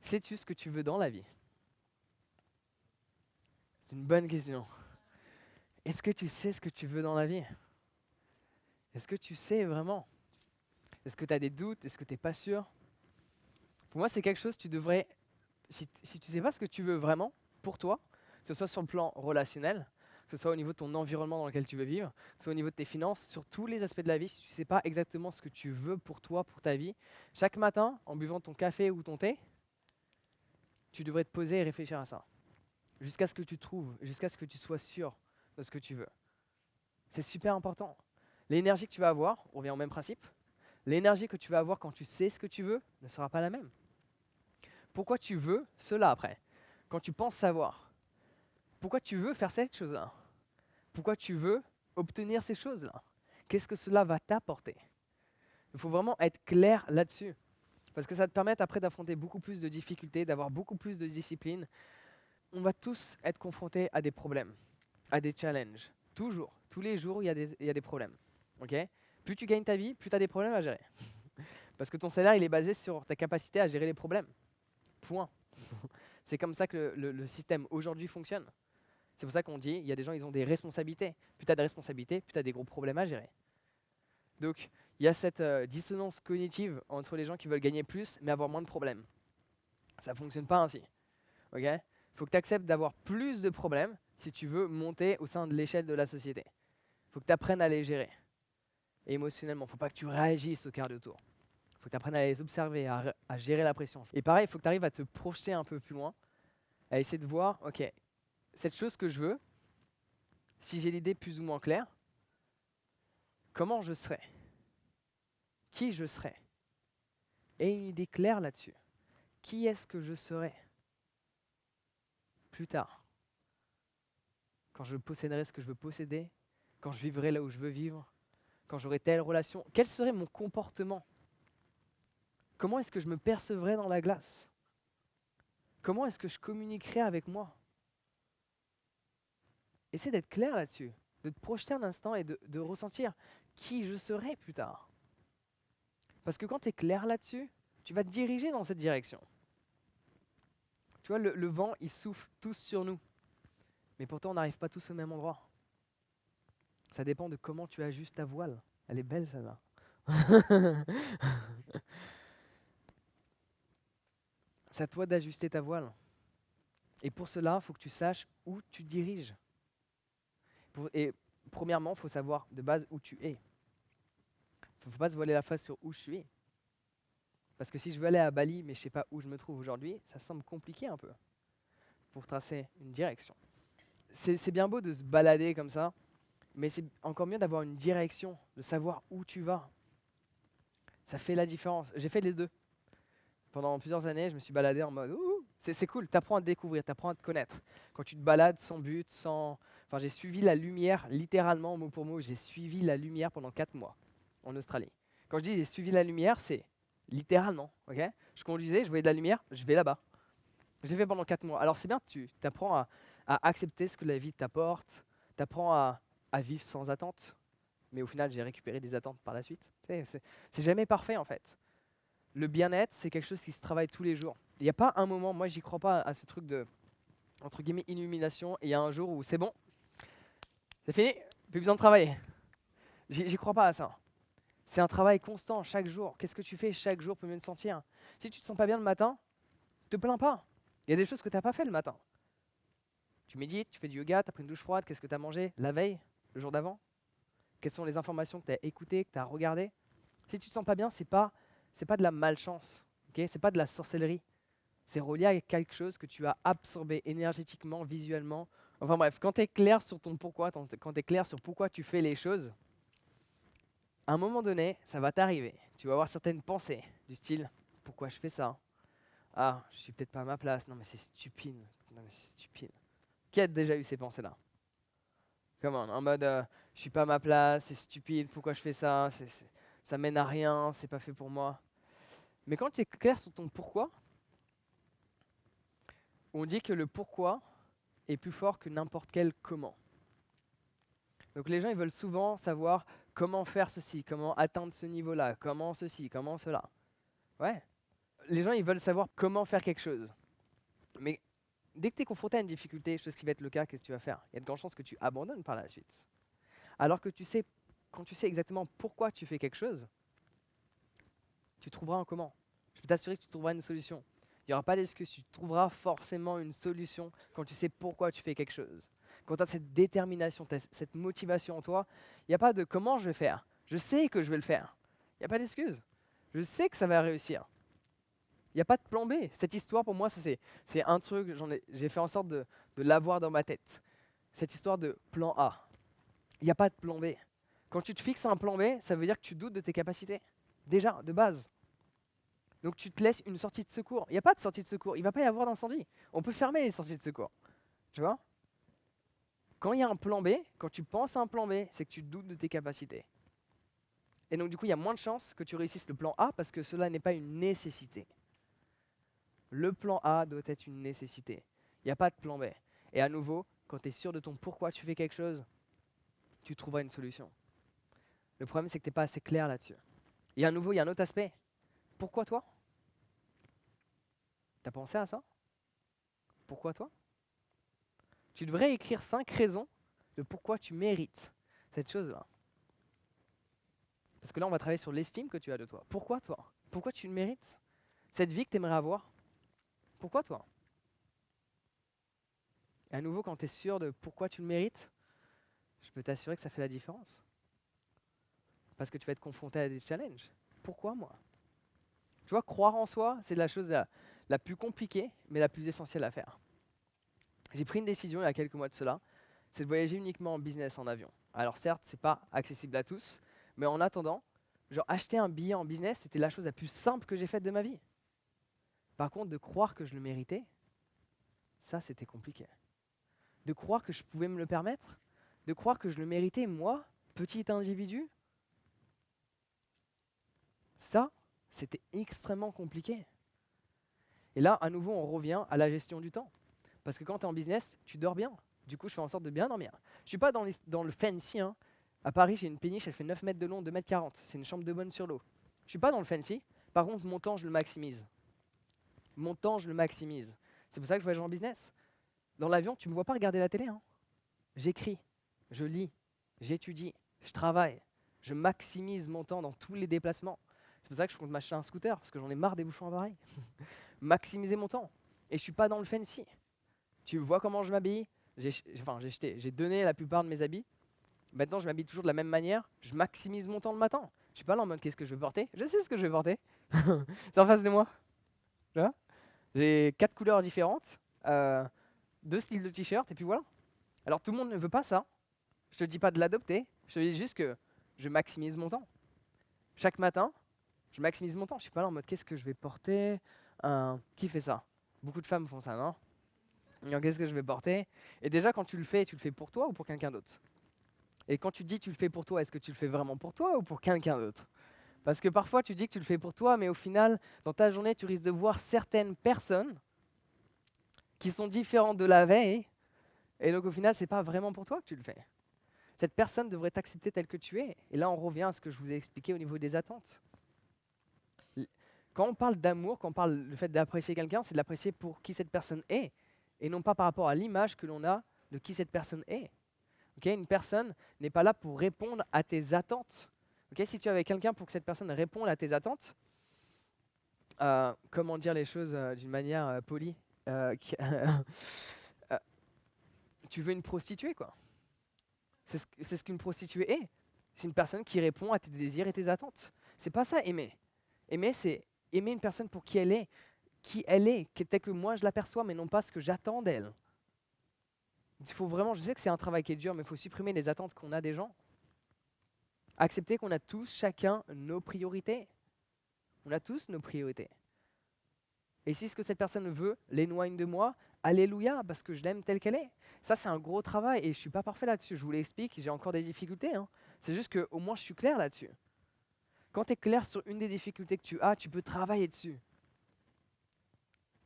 Sais-tu ce que tu veux dans la vie? C'est une bonne question. Est-ce que tu sais ce que tu veux dans la vie? Est-ce que tu sais vraiment? Est-ce que tu as des doutes? Est-ce que tu n'es pas sûr? Pour moi, c'est quelque chose que tu devrais, si tu ne sais pas ce que tu veux vraiment pour toi, que ce soit sur le plan relationnel, que ce soit au niveau de ton environnement dans lequel tu veux vivre, que ce soit au niveau de tes finances, sur tous les aspects de la vie, si tu ne sais pas exactement ce que tu veux pour toi, pour ta vie, chaque matin, en buvant ton café ou ton thé, tu devrais te poser et réfléchir à ça. Jusqu'à ce que tu trouves, jusqu'à ce que tu sois sûr de ce que tu veux. C'est super important. L'énergie que tu vas avoir, on revient au même principe, l'énergie que tu vas avoir quand tu sais ce que tu veux ne sera pas la même. Pourquoi tu veux cela après? Quand tu penses savoir, pourquoi tu veux faire cette chose-là? Pourquoi tu veux obtenir ces choses-là? Qu'est-ce que cela va t'apporter? Il faut vraiment être clair là-dessus. Parce que ça te permet après d'affronter beaucoup plus de difficultés, d'avoir beaucoup plus de discipline. On va tous être confrontés à des problèmes, à des challenges. Toujours, tous les jours, il y a des problèmes. Ok? Plus tu gagnes ta vie, plus tu as des problèmes à gérer. Parce que ton salaire, il est basé sur ta capacité à gérer les problèmes. Point. C'est comme ça que le système aujourd'hui fonctionne. C'est pour ça qu'on dit, il y a des gens, ils ont des responsabilités. Plus tu as des responsabilités, plus tu as des gros problèmes à gérer. Donc, il y a cette dissonance cognitive entre les gens qui veulent gagner plus, mais avoir moins de problèmes. Ça ne fonctionne pas ainsi. Ok? Il faut que tu acceptes d'avoir plus de problèmes si tu veux monter au sein de l'échelle de la société. Il faut que tu apprennes à les gérer. Et émotionnellement, il ne faut pas que tu réagisses au quart de tour. Il faut que tu apprennes à les observer, à gérer la pression. Et pareil, il faut que tu arrives à te projeter un peu plus loin, à essayer de voir, ok, cette chose que je veux, si j'ai l'idée plus ou moins claire, comment je serai? Qui je serai? Et une idée claire là-dessus. Qui est-ce que je serai plus tard? Quand je posséderai ce que je veux posséder, quand je vivrai là où je veux vivre, quand j'aurai telle relation, quel serait mon comportement? Comment est-ce que je me percevrai dans la glace? Comment est-ce que je communiquerai avec moi? Essaie d'être clair là-dessus, de te projeter un instant et de ressentir qui je serai plus tard. Parce que quand tu es clair là-dessus, tu vas te diriger dans cette direction. Tu vois, le vent, il souffle tous sur nous. Mais pourtant, on n'arrive pas tous au même endroit. Ça dépend de comment tu ajustes ta voile. Elle est belle, celle-là. C'est à toi d'ajuster ta voile. Et pour cela, il faut que tu saches où tu te diriges. Et premièrement, il faut savoir de base où tu es. Il ne faut pas se voiler la face sur où je suis. Parce que si je veux aller à Bali, mais je ne sais pas où je me trouve aujourd'hui, ça semble compliqué un peu pour tracer une direction. C'est bien beau de se balader comme ça, mais c'est encore mieux d'avoir une direction, de savoir où tu vas. Ça fait la différence. J'ai fait les deux. Pendant plusieurs années, je me suis baladé en mode ouh, c'est cool, tu apprends à te découvrir, tu apprends à te connaître. Quand tu te balades sans but, sans. Enfin, j'ai suivi la lumière, littéralement, mot pour mot, j'ai suivi la lumière pendant 4 mois en Australie. Quand je dis j'ai suivi la lumière, c'est littéralement, ok? Je conduisais, je voyais de la lumière, je vais là-bas. Je l'ai fait pendant 4 mois. Alors c'est bien, tu apprends à accepter ce que la vie t'apporte, tu apprends à vivre sans attente. Mais au final, j'ai récupéré des attentes par la suite. C'est jamais parfait en fait. Le bien-être, c'est quelque chose qui se travaille tous les jours. Il n'y a pas un moment, moi j'y crois pas à ce truc de, entre guillemets, illumination, et il y a un jour où c'est bon, c'est fini, plus besoin de travailler. J'y crois pas à ça. C'est un travail constant, chaque jour. Qu'est-ce que tu fais chaque jour pour mieux te sentir? Si tu te sens pas bien le matin, te plains pas. Il y a des choses que tu n'as pas fait le matin. Tu médites, tu fais du yoga, tu as pris une douche froide, qu'est-ce que tu as mangé la veille, le jour d'avant? Quelles sont les informations que tu as écoutées, que tu as regardées? Si tu te sens pas bien, c'est pas de la malchance, ok? C'est pas de la sorcellerie. C'est relié à quelque chose que tu as absorbé énergétiquement, visuellement. Enfin bref, quand tu es clair sur ton pourquoi, quand tu es clair sur pourquoi tu fais les choses, à un moment donné, ça va t'arriver. Tu vas avoir certaines pensées du style pourquoi je fais ça? Ah, je suis peut-être pas à ma place. Non mais c'est stupide. Non mais c'est stupide. Qui a déjà eu ces pensées-là? Comment? En mode je suis pas à ma place, c'est stupide, pourquoi je fais ça? Ça mène à rien, c'est pas fait pour moi. Mais quand tu es clair sur ton pourquoi, on dit que le pourquoi est plus fort que n'importe quel comment. Donc les gens, ils veulent souvent savoir comment faire ceci, comment atteindre ce niveau-là, comment ceci, comment cela. Ouais. les gens, ils veulent savoir comment faire quelque chose. Mais dès que tu es confronté à une difficulté, chose qui va être le cas, qu'est-ce que tu vas faire? Il y a de grandes chances que tu abandonnes par la suite. Alors que quand tu sais exactement pourquoi tu fais quelque chose, tu trouveras un comment. Je peux t'assurer que tu trouveras une solution. Il n'y aura pas d'excuse, tu trouveras forcément une solution quand tu sais pourquoi tu fais quelque chose. Quand tu as cette détermination, cette motivation en toi, il n'y a pas de comment je vais faire. Je sais que je vais le faire. Il n'y a pas d'excuse. Je sais que ça va réussir. Il n'y a pas de plan B. Cette histoire, pour moi, c'est un truc, j'ai fait en sorte de l'avoir dans ma tête. Cette histoire de plan A. Il n'y a pas de plan B. Quand tu te fixes un plan B, ça veut dire que tu doutes de tes capacités. Déjà, de base. Donc tu te laisses une sortie de secours. Il n'y a pas de sortie de secours. Il ne va pas y avoir d'incendie. On peut fermer les sorties de secours. Tu vois? Quand il y a un plan B, quand tu penses à un plan B, c'est que tu doutes de tes capacités. Et donc du coup, il y a moins de chances que tu réussisses le plan A parce que cela n'est pas une nécessité. Le plan A doit être une nécessité. Il n'y a pas de plan B. Et à nouveau, quand tu es sûr de ton pourquoi tu fais quelque chose, tu trouveras une solution. Le problème, c'est que tu n'es pas assez clair là-dessus. Et à nouveau, il y a un autre aspect. Pourquoi toi? T'as pensé à ça? Pourquoi toi? Tu devrais écrire 5 raisons de pourquoi tu mérites cette chose-là. Parce que là, on va travailler sur l'estime que tu as de toi. Pourquoi toi? Pourquoi tu le mérites? Cette vie que tu aimerais avoir? Pourquoi toi? Et à nouveau, quand tu es sûr de pourquoi tu le mérites, je peux t'assurer que ça fait la différence. Parce que tu vas être confronté à des challenges. Pourquoi moi? Tu vois, croire en soi, c'est la chose la plus compliquée, mais la plus essentielle à faire. J'ai pris une décision il y a quelques mois de cela, c'est de voyager uniquement en business en avion. Alors certes, c'est pas accessible à tous, mais en attendant, genre acheter un billet en business, c'était la chose la plus simple que j'ai faite de ma vie. Par contre, de croire que je le méritais, ça c'était compliqué. De croire que je pouvais me le permettre, de croire que je le méritais, moi, petit individu, ça, c'était extrêmement compliqué. Et là, à nouveau, on revient à la gestion du temps. Parce que quand tu es en business, tu dors bien. Du coup, je fais en sorte de bien dormir. Je ne suis pas dans le fancy. Hein. À Paris, j'ai une péniche, elle fait 9 mètres de long, 2 mètres 40. C'est une chambre de bonne sur l'eau. Je ne suis pas dans le fancy. Par contre, mon temps, je le maximise. Mon temps, je le maximise. C'est pour ça que je voyage en business. Dans l'avion, tu ne me vois pas regarder la télé. Hein. J'écris, je lis, j'étudie, je travaille. Je maximise mon temps dans tous les déplacements. C'est pour ça que je compte m'acheter un scooter, parce que j'en ai marre des bouchons à Paris. Maximiser mon temps. Et je ne suis pas dans le fancy. Tu vois comment je m'habille? J'ai donné la plupart de mes habits. Maintenant, je m'habille toujours de la même manière. Je maximise mon temps le matin. Je suis pas là en mode qu'est-ce que je vais porter. Je sais ce que je vais porter. C'est en face de moi. Tu vois? J'ai 4 couleurs différentes, 2 styles de t-shirt, et puis voilà. Alors tout le monde ne veut pas ça. Je te dis pas de l'adopter. Je te dis juste que je maximise mon temps. Chaque matin, je maximise mon temps. Je suis pas là en mode qu'est-ce que je vais porter. Qui fait ça? Beaucoup de femmes font ça, non? Qu'est-ce que je vais porter? Et déjà, quand tu le fais pour toi ou pour quelqu'un d'autre? Et quand tu dis tu le fais pour toi, est-ce que tu le fais vraiment pour toi ou pour quelqu'un d'autre? Parce que parfois, tu dis que tu le fais pour toi, mais au final, dans ta journée, tu risques de voir certaines personnes qui sont différentes de la veille. Et donc, au final, c'est pas vraiment pour toi que tu le fais. Cette personne devrait t'accepter tel que tu es. Et là, on revient à ce que je vous ai expliqué au niveau des attentes. Quand on parle d'amour, quand on parle du fait d'apprécier quelqu'un, c'est de l'apprécier pour qui cette personne est, et non pas par rapport à l'image que l'on a de qui cette personne est. Okay, une personne n'est pas là pour répondre à tes attentes. Okay, si tu es avec quelqu'un pour que cette personne réponde à tes attentes, comment dire les choses d'une manière polie tu veux une prostituée, quoi. C'est ce qu'une prostituée est. C'est une personne qui répond à tes désirs et tes attentes. C'est pas ça aimer. Aimer, c'est aimer une personne pour qui elle est, telle que moi je l'aperçois, mais non pas ce que j'attends d'elle. Il faut vraiment, je sais que c'est un travail qui est dur, mais il faut supprimer les attentes qu'on a des gens. Accepter qu'on a tous, chacun, nos priorités. On a tous nos priorités. Et si ce que cette personne veut l'éloigne de moi, alléluia, parce que je l'aime telle qu'elle est. Ça, c'est un gros travail et je ne suis pas parfait là-dessus. Je vous l'explique, j'ai encore des difficultés. Hein. C'est juste qu'au moins, je suis clair là-dessus. Quand tu es clair sur une des difficultés que tu as, tu peux travailler dessus.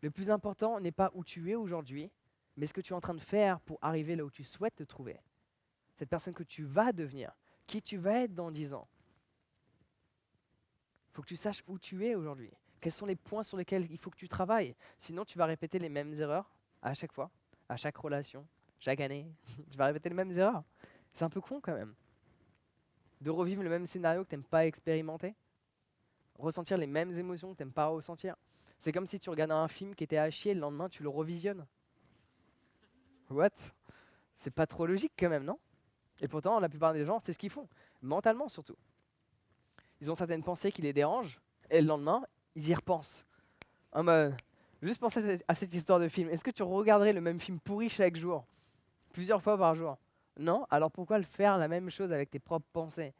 Le plus important n'est pas où tu es aujourd'hui, mais ce que tu es en train de faire pour arriver là où tu souhaites te trouver. Cette personne que tu vas devenir, qui tu vas être dans 10 ans. Il faut que tu saches où tu es aujourd'hui. Quels sont les points sur lesquels il faut que tu travailles? Sinon, tu vas répéter les mêmes erreurs à chaque fois, à chaque relation, chaque année. Tu vas répéter les mêmes erreurs. C'est un peu con quand même. De revivre le même scénario que tu n'aimes pas expérimenter. Ressentir les mêmes émotions que tu n'aimes pas ressentir. C'est comme si tu regardais un film qui était à chier, le lendemain tu le revisionnes. What? C'est pas trop logique quand même, non? Et pourtant, la plupart des gens, c'est ce qu'ils font. Mentalement surtout. Ils ont certaines pensées qui les dérangent, et le lendemain, ils y repensent. En mode, juste penser à cette histoire de film. Est-ce que tu regarderais le même film pourri chaque jour? Plusieurs fois par jour? Non? Alors pourquoi le faire la même chose avec tes propres pensées?